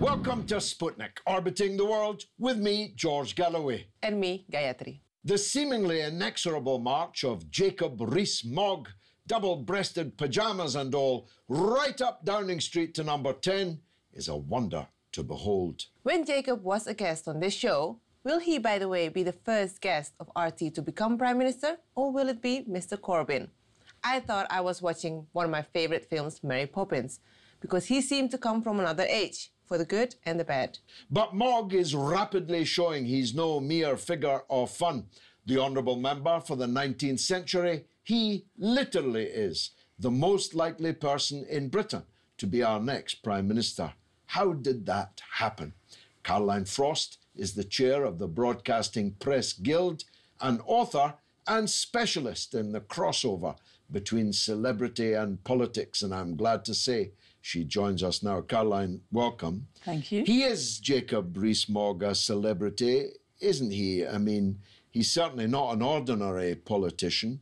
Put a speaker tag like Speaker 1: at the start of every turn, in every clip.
Speaker 1: Welcome to Sputnik, orbiting the world with me, George Galloway.
Speaker 2: And me, Gayatri.
Speaker 1: The seemingly inexorable march of Jacob Rees-Mogg, double-breasted pyjamas and all, right up Downing Street to number 10, is a wonder to behold.
Speaker 2: When Jacob was a guest on this show, will he, by the way, be the first guest of RT to become Prime Minister, or will it be Mr. Corbyn? I thought I was watching one of my favourite films, Mary Poppins, because he seemed to come from another age, for the good and the bad.
Speaker 1: But Mogg is rapidly showing he's no mere figure of fun. The Honourable Member for the 19th century, he literally is the most likely person in Britain to be our next Prime Minister. How did that happen? Caroline Frost is the chair of the Broadcasting Press Guild, an author and specialist in the crossover between celebrity and politics, and I'm glad to say she joins us now. Caroline, welcome.
Speaker 3: Thank you.
Speaker 1: He is Jacob Rees-Mogg, a celebrity, isn't he? I mean, he's certainly not an ordinary politician.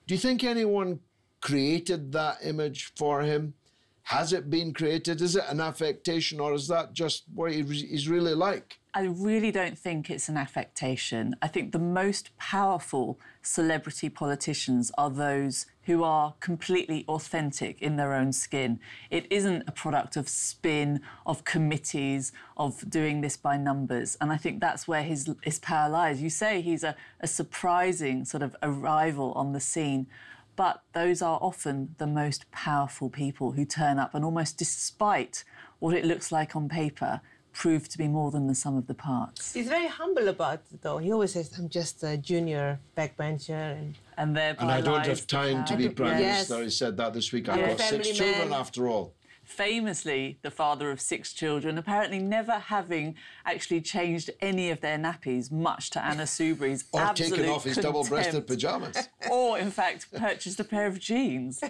Speaker 1: Do you think anyone created that image for him? Has it been created? Is it an affectation, or is that just what he's really like?
Speaker 3: I really don't think it's an affectation. I think the most powerful celebrity politicians are those who are completely authentic in their own skin. It isn't a product of spin, of committees, of doing this by numbers. And I think that's where his power lies. You say he's a surprising sort of arrival on the scene, but those are often the most powerful people who turn up and almost despite what it looks like on paper, prove to be more than the sum of the parts.
Speaker 2: He's very humble about it, though. He always says, I'm just a junior backbencher.
Speaker 3: And
Speaker 1: I don't have time to be Prime Minister. He said that this week. I've got 6 children, after all.
Speaker 3: Famously, the father of 6 children, apparently never having actually changed any of their nappies, much to Anna Soubry's
Speaker 1: or
Speaker 3: absolute
Speaker 1: taken off his
Speaker 3: contempt.
Speaker 1: double-breasted pyjamas.
Speaker 3: Or, in fact, purchased a pair of jeans.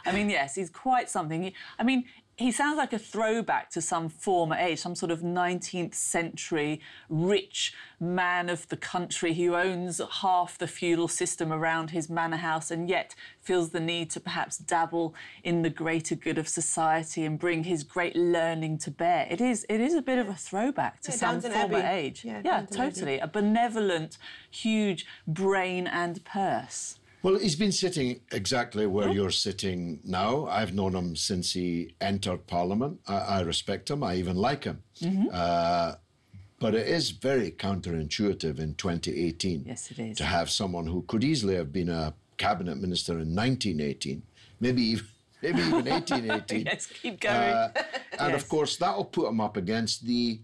Speaker 3: I mean, yes, he's quite something. He sounds like a throwback to some former age, some sort of 19th century rich man of the country who owns half the feudal system around his manor house and yet feels the need to perhaps dabble in the greater good of society and bring his great learning to bear. It is a bit of a throwback to some former age. Yeah, totally. A benevolent, huge brain and purse.
Speaker 1: Well, he's been sitting exactly where you're sitting now. I've known him since he entered Parliament. I respect him. I even like him. But it is very counterintuitive in 2018
Speaker 3: yes, it is.
Speaker 1: To have someone who could easily have been a cabinet minister in 1918, maybe even 1818.
Speaker 3: Yes, keep going.
Speaker 1: And of course, that'll put him up against the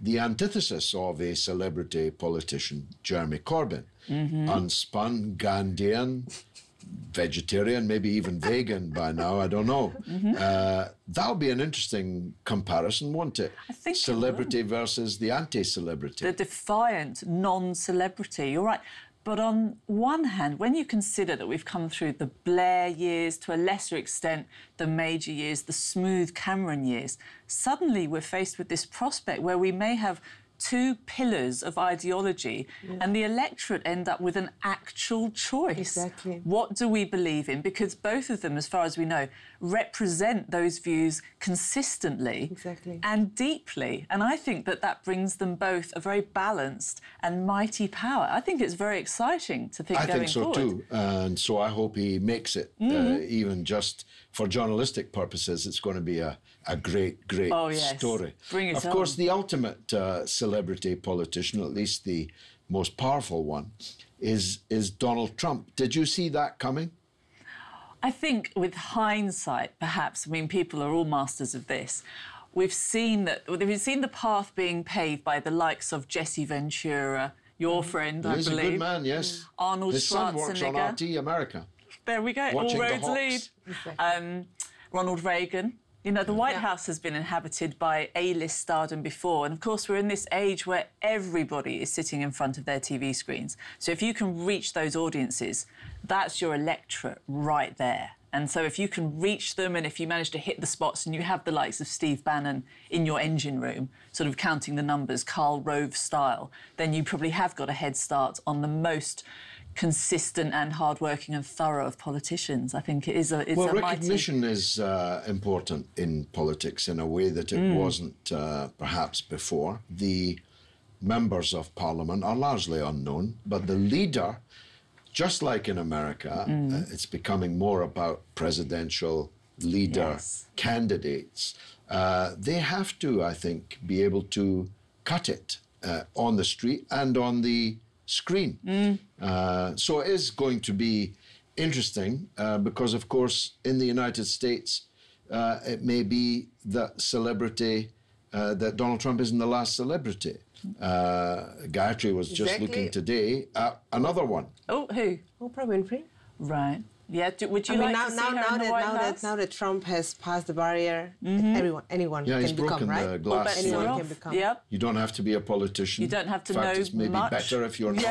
Speaker 1: antithesis of a celebrity politician, Jeremy Corbyn. Unspun, Gandhian, vegetarian, maybe even vegan by now, I don't know. That'll be an interesting comparison, won't it?
Speaker 3: I think
Speaker 1: celebrity versus the anti-celebrity.
Speaker 3: The defiant non-celebrity, you're right. But on one hand, when you consider that we've come through the Blair years, to a lesser extent, the Major years, the smooth Cameron years, suddenly we're faced with this prospect where we may have 2 pillars of ideology and the electorate end up with an actual choice.
Speaker 2: Exactly.
Speaker 3: What do we believe in? Because both of them, as far as we know, represent those views consistently and deeply. And I think that brings them both a very balanced and mighty power. I think it's very exciting to think going forward.
Speaker 1: I think so too. And so I hope he makes it, even just for journalistic purposes. It's going to be a great story.
Speaker 3: Bring it on.
Speaker 1: Of course, the ultimate celebrity politician, at least the most powerful one, is Donald Trump. Did you see that coming?
Speaker 3: I think with hindsight, perhaps, I mean, people are all masters of this. We've seen the path being paved by the likes of Jesse Ventura, your friend, I believe.
Speaker 1: He's a good man, yes.
Speaker 3: Arnold
Speaker 1: His son works on RT America.
Speaker 3: There we go.
Speaker 1: Watching
Speaker 3: all roads
Speaker 1: the
Speaker 3: lead.
Speaker 1: Hawks.
Speaker 3: Ronald Reagan. You know, the White House has been inhabited by A-list stardom before, and of course we're in this age where everybody is sitting in front of their TV screens. So if you can reach those audiences, that's your electorate right there. And so if you can reach them and if you manage to hit the spots and you have the likes of Steve Bannon in your engine room, sort of counting the numbers, Karl Rove style, then you probably have got a head start on the most consistent and hard-working and thorough of politicians. I think it's
Speaker 1: well, recognition is important in politics in a way that it wasn't perhaps before. The members of Parliament are largely unknown, but the leader, just like in America, it's becoming more about presidential leader candidates. They have to, I think, be able to cut it on the street and on the screen. So it is going to be interesting because, of course, in the United States, it may be that celebrity, that Donald Trump isn't the last celebrity. Gayatri was just looking today at another one.
Speaker 3: Oh, who?
Speaker 2: Oprah Winfrey.
Speaker 3: Right. Yeah. Would you like to see her in the White House?
Speaker 2: Now that Trump has passed the barrier, anyone
Speaker 1: he's
Speaker 2: can
Speaker 1: broken
Speaker 2: become, right?
Speaker 1: the glass
Speaker 2: Anyone
Speaker 1: ceiling.
Speaker 2: can become.
Speaker 3: Yep.
Speaker 1: You don't have to be a politician.
Speaker 3: You don't have to
Speaker 1: In fact,
Speaker 3: know
Speaker 1: it's maybe
Speaker 3: much.
Speaker 1: better if you're not.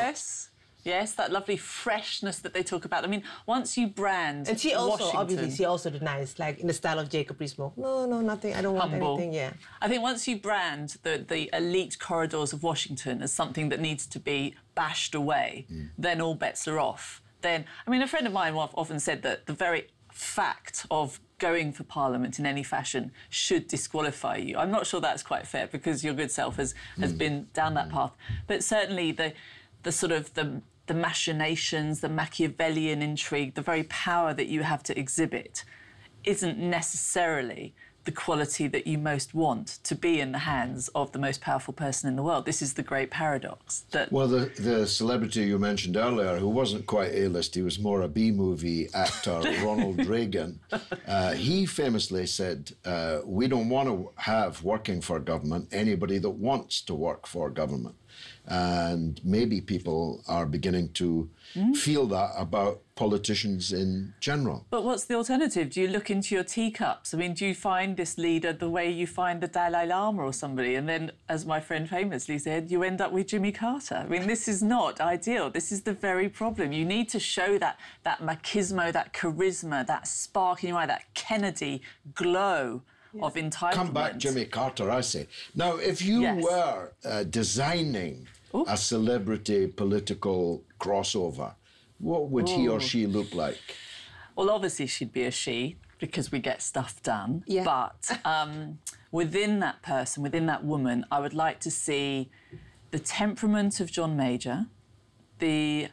Speaker 3: Yes, that lovely freshness that they talk about. I mean, once you brand
Speaker 2: And she also,
Speaker 3: Washington,
Speaker 2: obviously, she also denies, like in the style of Jacob Rees-Mogg. No, nothing. I don't want anything. Yeah.
Speaker 3: I think once you brand the elite corridors of Washington as something that needs to be bashed away, then all bets are off. Then, I mean, a friend of mine often said that the very fact of going for Parliament in any fashion should disqualify you. I'm not sure that's quite fair because your good self has been down that path. But certainly the sort of the machinations, the Machiavellian intrigue, the very power that you have to exhibit isn't necessarily the quality that you most want to be in the hands of the most powerful person in the world. This is the great paradox.
Speaker 1: Well, the celebrity you mentioned earlier, who wasn't quite A-list, he was more a B-movie actor, Ronald Reagan, he famously said, we don't want to have working for government anybody that wants to work for government. And maybe people are beginning to feel that about politicians in general.
Speaker 3: But what's the alternative? Do you look into your teacups? I mean, do you find this leader the way you find the Dalai Lama or somebody? And then, as my friend famously said, you end up with Jimmy Carter. I mean, this is not ideal. This is the very problem. You need to show that machismo, that charisma, that spark in your eye, that Kennedy glow of entitlement.
Speaker 1: Come back, Jimmy Carter, I say. Now, if you were designing a celebrity political crossover, what would he or she look like?
Speaker 3: Well, obviously she'd be a she, because we get stuff done.
Speaker 2: Yeah.
Speaker 3: But within that person, within that woman, I would like to see the temperament of John Major, the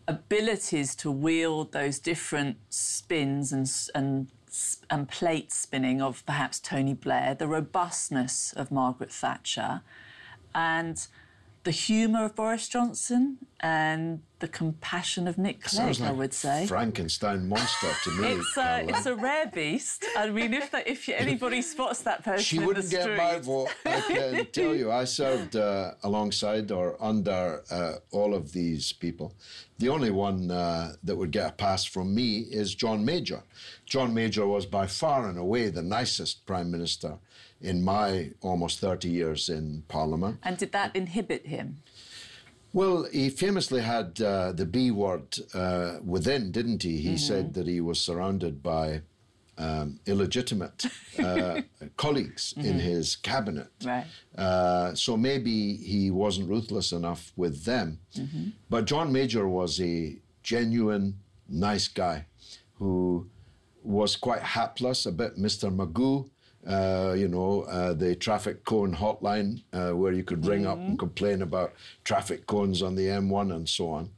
Speaker 3: abilities to wield those different spins and plate spinning of perhaps Tony Blair, the robustness of Margaret Thatcher, and the humour of Boris Johnson and the compassion of Nick Clegg,
Speaker 1: Sounds like
Speaker 3: I would say.
Speaker 1: Frankenstein monster to me.
Speaker 3: It's a rare beast. I mean, if anybody spots that person
Speaker 1: she
Speaker 3: in
Speaker 1: wouldn't
Speaker 3: the street...
Speaker 1: get my vote, I can tell you. I served alongside or under all of these people. The only one that would get a pass from me is John Major. John Major was by far and away the nicest Prime Minister in my almost 30 years in Parliament.
Speaker 3: And did that inhibit him?
Speaker 1: Well, he famously had the B word within, didn't he? He said that he was surrounded by illegitimate colleagues in his cabinet.
Speaker 3: Right.
Speaker 1: So maybe he wasn't ruthless enough with them. But John Major was a genuine, nice guy who was quite hapless, a bit Mr. Magoo. The traffic cone hotline where you could ring up and complain about traffic cones on the M1 and so on.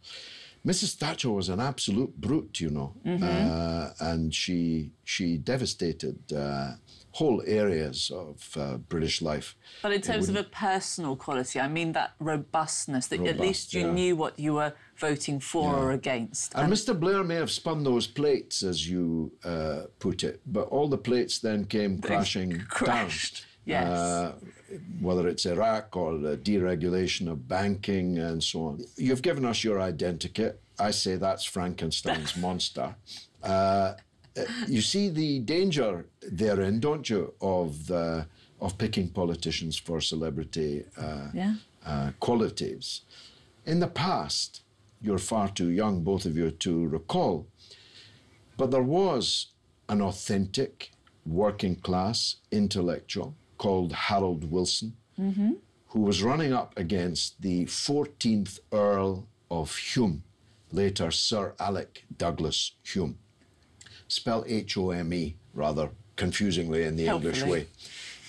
Speaker 1: Mrs. Thatcher was an absolute brute, and she devastated whole areas of British life.
Speaker 3: But in terms of a personal quality, I mean that robustness, that at least you knew what you were voting for or against.
Speaker 1: And Mr. Blair may have spun those plates, as you put it, but all the plates then came crashing down.
Speaker 3: Yes.
Speaker 1: Whether it's Iraq or the deregulation of banking and so on. You've given us your identikit. I say that's Frankenstein's monster. You see the danger therein, don't you, of picking politicians for celebrity qualities. In the past, you're far too young, both of you, to recall, but there was an authentic working class intellectual called Harold Wilson, who was running up against the 14th Earl of Hume, later Sir Alec Douglas Hume. Spelled H-O-M-E, rather confusingly in the English way.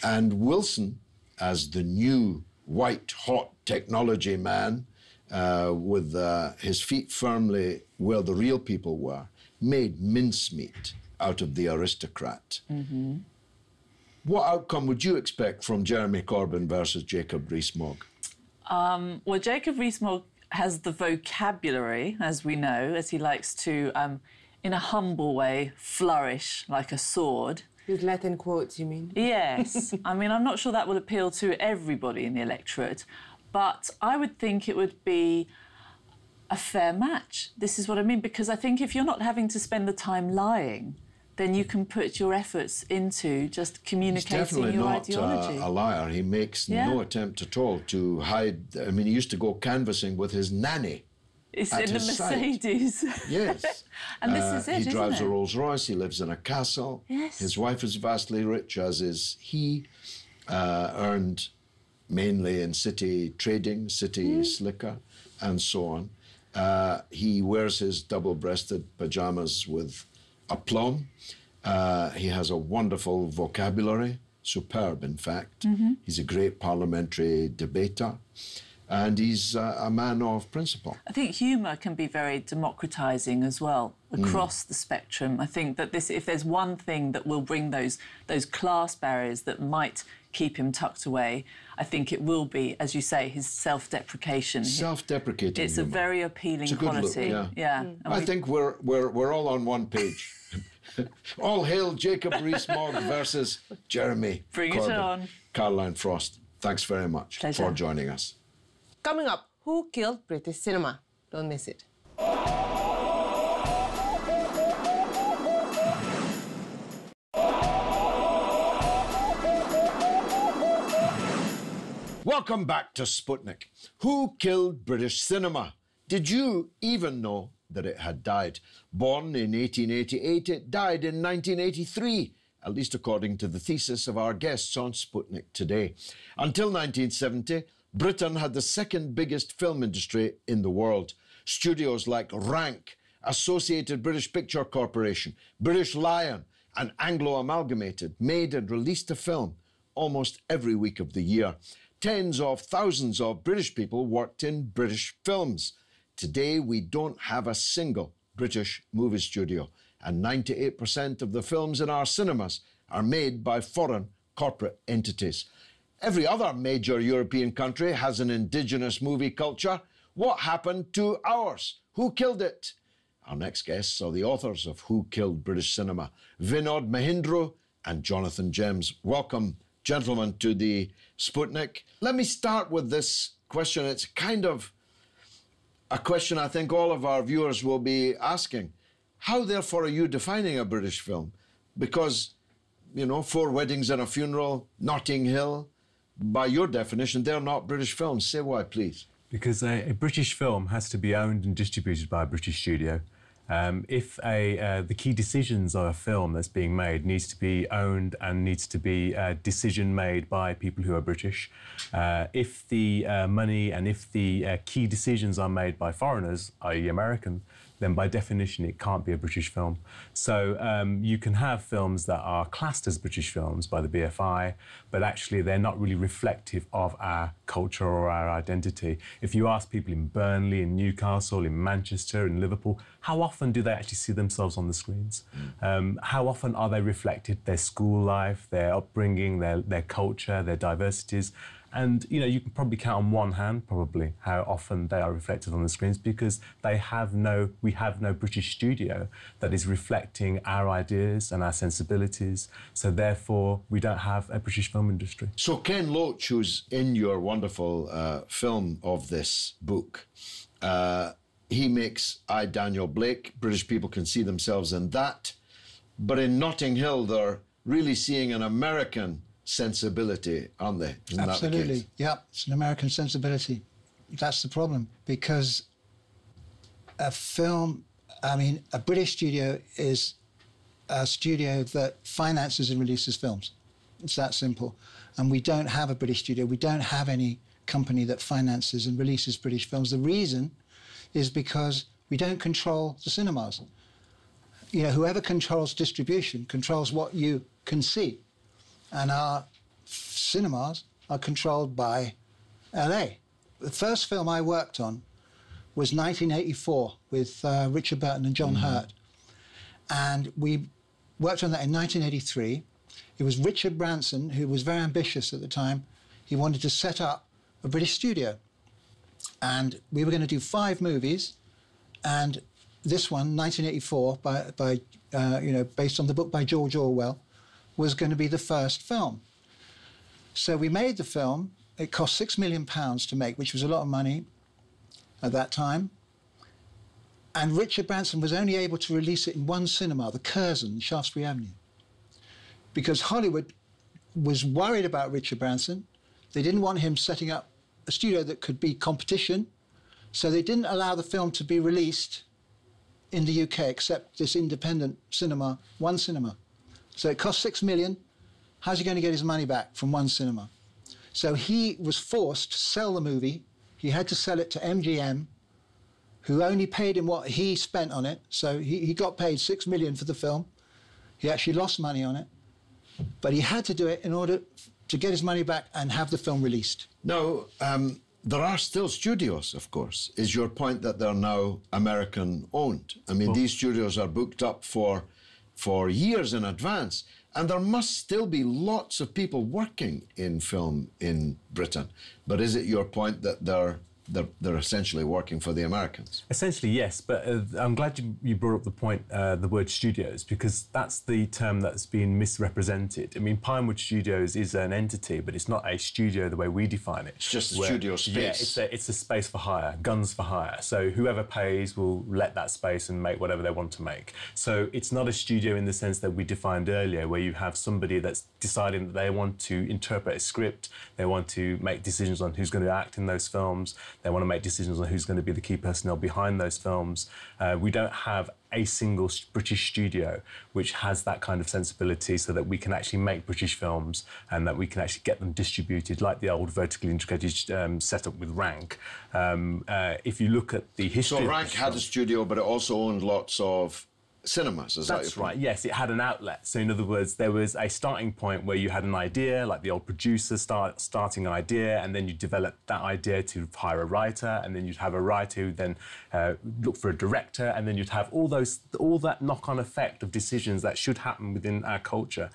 Speaker 1: And Wilson, as the new white-hot technology man, with his feet firmly where the real people were, made mincemeat out of the aristocrat. What outcome would you expect from Jeremy Corbyn versus Jacob Rees-Mogg?
Speaker 3: Well, Jacob Rees-Mogg has the vocabulary, as we know, as he likes to, in a humble way, flourish like a sword.
Speaker 2: His Latin quotes, you mean?
Speaker 3: Yes. I mean, I'm not sure that would appeal to everybody in the electorate, but I would think it would be a fair match. This is what I mean, because I think if you're not having to spend the time lying, then you can put your efforts into just communicating your ideology.
Speaker 1: He's definitely not a liar. He makes no attempt at all to hide. I mean, he used to go canvassing with his nanny.
Speaker 3: It's in the Mercedes.
Speaker 1: Yes.
Speaker 3: And this is it,
Speaker 1: he drives
Speaker 3: isn't it?
Speaker 1: a Rolls Royce. He lives in a castle.
Speaker 3: Yes.
Speaker 1: His wife is vastly rich, as is he. Earned mainly in city trading, city slicker, and so on. He wears his double-breasted pyjamas with aplomb. He has a wonderful vocabulary, superb, in fact. He's a great parliamentary debater. And he's a man of principle.
Speaker 3: I think humour can be very democratising as well, across the spectrum. I think that if there's one thing that will bring those class barriers that might keep him tucked away, I think it will be, as you say, his self-deprecation.
Speaker 1: Self-deprecating
Speaker 3: It's
Speaker 1: humour.
Speaker 3: a very appealing
Speaker 1: It's a good
Speaker 3: quality.
Speaker 1: look, yeah.
Speaker 3: And
Speaker 1: I think we're all on one page. All hail Jacob Rees-Mogg versus Jeremy
Speaker 3: Bring
Speaker 1: Corbyn.
Speaker 3: it on.
Speaker 1: Caroline Frost, thanks very much
Speaker 3: Pleasure.
Speaker 1: for joining us.
Speaker 2: Coming up, who killed British cinema? Don't miss it.
Speaker 1: Welcome back to Sputnik. Who killed British cinema? Did you even know that it had died? Born in 1888, it died in 1983, at least according to the thesis of our guests on Sputnik today. Until 1970, Britain had the second biggest film industry in the world. Studios like Rank, Associated British Picture Corporation, British Lion and Anglo-Amalgamated made and released a film almost every week of the year. Tens of thousands of British people worked in British films. Today, we don't have a single British movie studio, and 98% of the films in our cinemas are made by foreign corporate entities. Every other major European country has an indigenous movie culture. What happened to ours? Who killed it? Our next guests are the authors of Who Killed British Cinema, Vinod Mahindru and Jonathan Gems. Welcome, gentlemen, to the Sputnik. Let me start with this question. It's kind of a question I think all of our viewers will be asking. How, therefore, are you defining a British film? Because, you know, Four Weddings and a Funeral, Notting Hill, by your definition, they're not British films. Say why, please.
Speaker 4: Because a British film has to be owned and distributed by a British studio. If the key decisions of a film that's being made needs to be owned and needs to be a decision made by people who are British, if the money and if the key decisions are made by foreigners, i.e. American, then by definition it can't be a British film. So you can have films that are classed as British films by the BFI, but actually they're not really reflective of our culture or our identity. If you ask people in Burnley, in Newcastle, in Manchester, in Liverpool, how often do they actually see themselves on the screens? How often are they reflected, their school life, their upbringing, their culture, their diversities? And, you know, you can probably count on one hand, probably, how often they are reflected on the screens, because we have no British studio that is reflecting our ideas and our sensibilities. So, therefore, we don't have a British film industry.
Speaker 1: So Ken Loach, who's in your wonderful film of this book, he makes I, Daniel Blake. British people can see themselves in that. But in Notting Hill, they're really seeing an American sensibility, aren't they? Isn't
Speaker 5: Absolutely.
Speaker 1: that the case?
Speaker 5: Yeah, it's an American sensibility. That's the problem, because a film, I mean, a British studio is a studio that finances and releases films. It's that simple. And we don't have a British studio. We don't have any company that finances and releases British films. The reason is because we don't control the cinemas. You know, whoever controls distribution controls what you can see. And our cinemas are controlled by LA. The first film I worked on was 1984 with Richard Burton and John Hurt. And we worked on that in 1983. It was Richard Branson, who was very ambitious at the time. He wanted to set up a British studio. And we were going to do 5 movies. And this one, 1984, based on the book by George Orwell, was going to be the first film. So we made the film. It cost £6 million to make, which was a lot of money at that time. And Richard Branson was only able to release it in one cinema, the Curzon, Shaftesbury Avenue, because Hollywood was worried about Richard Branson. They didn't want him setting up a studio that could be competition, so they didn't allow the film to be released in the UK except this independent cinema, one cinema. So it cost £6 million. How's he going to get his money back from one cinema? So he was forced to sell the movie. He had to sell it to MGM, who only paid him what he spent on it. So he got paid £6 million for the film. He actually lost money on it. But he had to do it in order to get his money back and have the film released.
Speaker 1: No, there are still studios, of course. Is your point that they're now American-owned? I mean, these studios are booked up for years in advance, and there must still be lots of people working in film in Britain. But is it your point that they're essentially working for the Americans?
Speaker 4: Essentially, yes, but I'm glad you brought up the point, the word studios, because that's the term that's been misrepresented. I mean, Pinewood Studios is an entity, but it's not a studio the way we define it.
Speaker 1: It's just a studio space.
Speaker 4: Yeah, it's a space for hire, guns for hire. So whoever pays will let that space and make whatever they want to make. So it's not a studio in the sense that we defined earlier, where you have somebody that's deciding that they want to interpret a script, they want to make decisions on who's going to act in those films, they want to make decisions on who's going to be the key personnel behind those films. We don't have a single British studio which has that kind of sensibility so that we can actually make British films and that we can actually get them distributed like the old vertically integrated setup with Rank. If you look at the history...
Speaker 1: So Rank had a studio, but it also owned lots of cinemas, is that your point?
Speaker 4: That's right, yes, it had an outlet. So in other words, there was a starting point where you had an idea, like the old producer starting an idea, and then you develop that idea to hire a writer, and then you'd have a writer who then look for a director, and then you'd have all that knock-on effect of decisions that should happen within our culture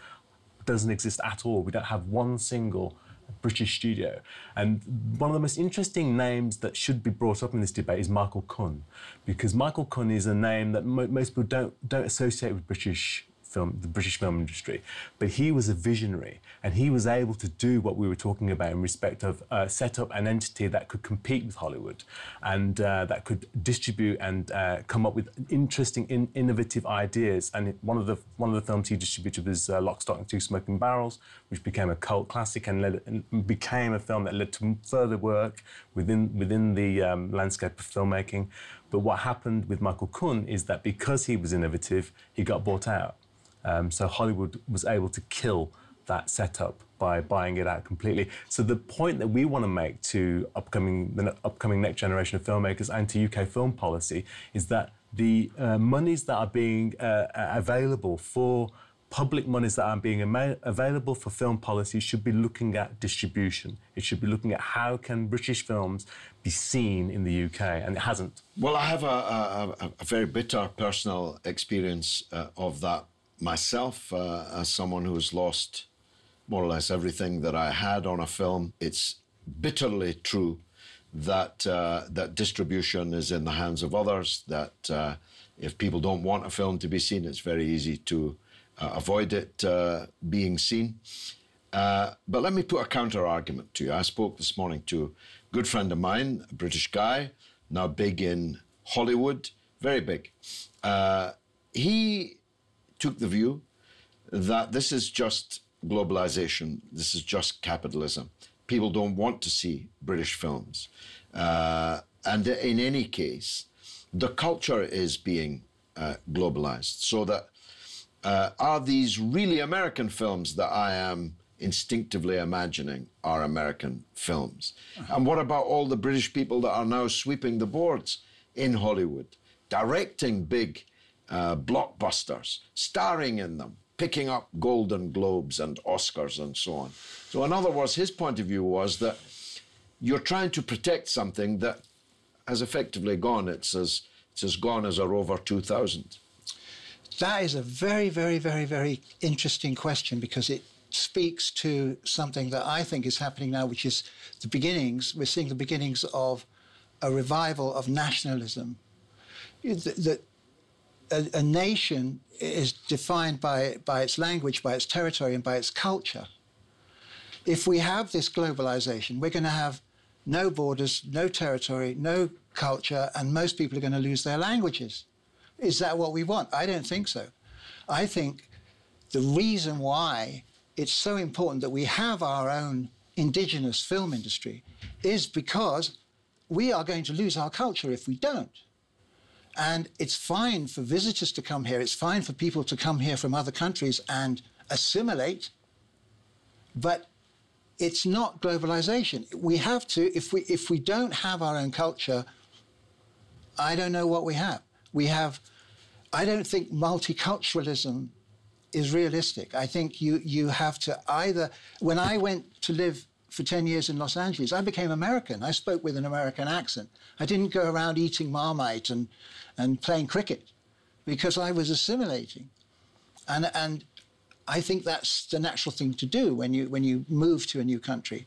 Speaker 4: doesn't exist at all. We don't have one single British studio. And one of the most interesting names that should be brought up in this debate is Michael Kunn, because Michael Kunn is a name that most people don't associate with the British film industry, but he was a visionary, and he was able to do what we were talking about in respect of set up an entity that could compete with Hollywood and that could distribute and come up with interesting, innovative ideas. And one of the films he distributed was Lock, Stock and Two Smoking Barrels, which became a cult classic and became a film that led to further work within the landscape of filmmaking. But what happened with Michael Kunn is that because he was innovative, he got bought out. So Hollywood was able to kill that setup by buying it out completely. So the point that we want to make to the upcoming next generation of filmmakers and to UK film policy is that the monies that are being available for public monies that are being available for film policy should be looking at distribution. It should be looking at how can British films be seen in the UK, and it hasn't.
Speaker 1: Well, I have a very bitter personal experience of that myself, as someone who's lost more or less everything that I had on a film. It's bitterly true that that distribution is in the hands of others, that if people don't want a film to be seen, it's very easy to avoid it being seen. But let me put a counter-argument to you. I spoke this morning to a good friend of mine, a British guy, now big in Hollywood, very big. He took the view that this is just globalization, this is just capitalism. People don't want to see British films. And in any case, the culture is being globalized, so that are these really American films that I am instinctively imagining are American films? And what about all the British people that are now sweeping the boards in Hollywood, directing big blockbusters, starring in them, picking up Golden Globes and Oscars and so on? So in other words, his point of view was that you're trying to protect something that has effectively gone. It's as gone as a Rover 2000.
Speaker 5: That is a very, very, very, very interesting question, because it speaks to something that I think is happening now, which is the beginnings. We're seeing the beginnings of a revival of nationalism. A nation is defined by its language, by its territory, and by its culture. If we have this globalization, we're going to have no borders, no territory, no culture, and most people are going to lose their languages. Is that what we want? I don't think so. I think the reason why it's so important that we have our own indigenous film industry is because we are going to lose our culture if we don't. And it's fine for visitors to come here, it's fine for people to come here from other countries and assimilate, but it's not globalization. We have to, if we don't have our own culture, I don't know what we have. I don't think multiculturalism is realistic. I think you have to either, when I went to live for 10 years in Los Angeles, I became American. I spoke with an American accent. I didn't go around eating Marmite and playing cricket because I was assimilating. And I think that's the natural thing to do when you move to a new country.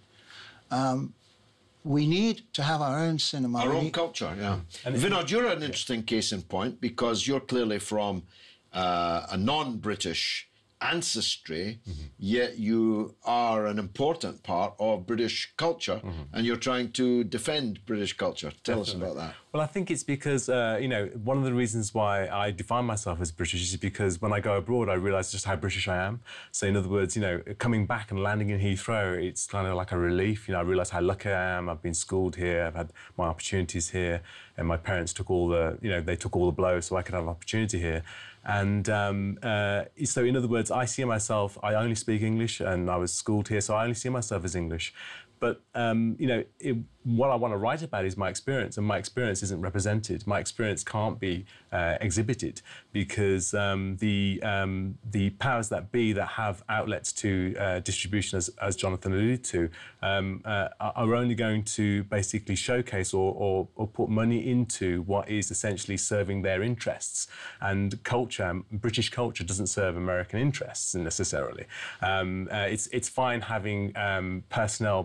Speaker 5: We need to have our own cinema.
Speaker 1: Our own culture, yeah. And Vinod, you're an interesting case in point, because you're clearly from a non-British ancestry, yet you are an important part of British culture, and you're trying to defend British culture. Tell us about that.
Speaker 4: Well, I think it's because, you know, one of the reasons why I define myself as British is because when I go abroad, I realise just how British I am. So, in other words, you know, coming back and landing in Heathrow, it's kind of like a relief. You know, I realise how lucky I am. I've been schooled here. I've had my opportunities here. And my parents took all the, you know, they took all the blows so I could have opportunity here. And so, in other words, I see myself, I only speak English, and I was schooled here, so I only see myself as English. But, you know, what I want to write about is my experience, and my experience isn't represented. My experience can't be exhibited because the powers that be that have outlets to distribution, as Jonathan alluded to, are only going to basically showcase or put money into what is essentially serving their interests. And culture, British culture, doesn't serve American interests necessarily. It's fine having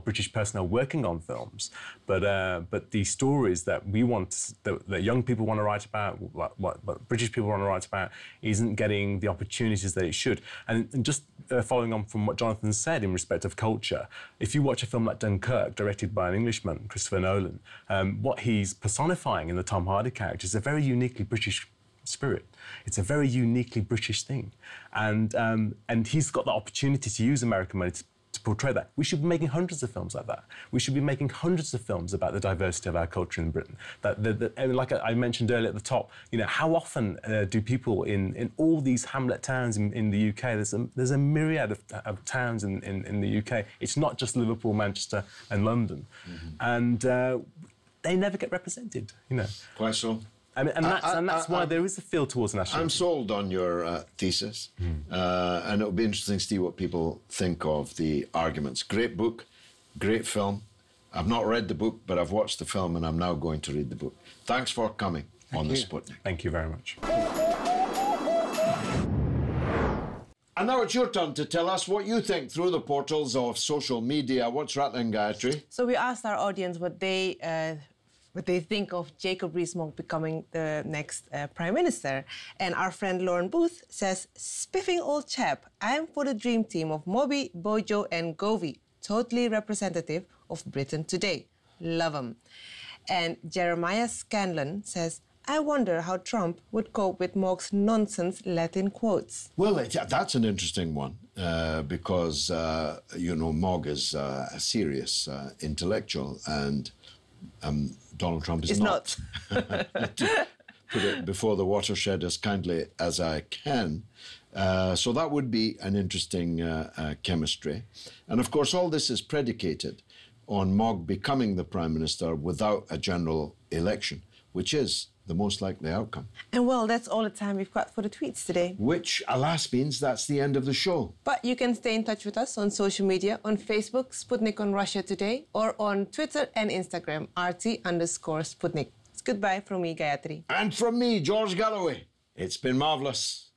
Speaker 4: British personnel working on films, but the stories that we want, that young people want to write about, what British people want to write about, isn't getting the opportunities that it should. And just following on from what Jonathan said in respect of culture, if you watch a film like Dunkirk, directed by an Englishman, Christopher Nolan, what he's personifying in the Tom Hardy character is a very uniquely British spirit. It's a very uniquely British thing. And he's got the opportunity to use American money to portray that. We should be making hundreds of films like that. We should be making hundreds of films about the diversity of our culture in Britain. And like I mentioned earlier at the top, you know, how often do people in all these hamlet towns in the UK, there's a myriad of towns in the UK. It's not just Liverpool, Manchester and London. And they never get represented, you know.
Speaker 1: Quite so.
Speaker 4: I mean, and that's why there is a feel towards nationalism. I'm
Speaker 1: sold on your thesis, and it'll be interesting to see what people think of the arguments. Great book, great film. I've not read the book, but I've watched the film, and I'm now going to read the book. Thanks for coming on the Sputnik.
Speaker 4: Thank you very much.
Speaker 1: And now it's your turn to tell us what you think through the portals of social media. What's rattling, Gayatri?
Speaker 2: So we asked our audience what they think of Jacob Rees-Mogg becoming the next Prime Minister. And our friend Lauren Booth says, spiffing old chap, I'm for the dream team of Moby, Bojo and Govey. Totally representative of Britain today. Love 'em. And Jeremiah Scanlon says, I wonder how Trump would cope with Mogg's nonsense Latin quotes.
Speaker 1: Well, that's an interesting one because, you know, Mogg is a serious intellectual and Donald Trump is not. To put it before the watershed as kindly as I can. So that would be an interesting chemistry. And of course, all this is predicated on Mogg becoming the Prime Minister without a general election, which is the most likely outcome.
Speaker 2: And well, that's all the time we've got for the tweets today.
Speaker 1: Which, alas, means that's the end of the show.
Speaker 2: But you can stay in touch with us on social media, on Facebook, Sputnik on Russia Today, or on Twitter and Instagram, RT_Sputnik. It's goodbye from me, Gayatri.
Speaker 1: And from me, George Galloway. It's been marvellous.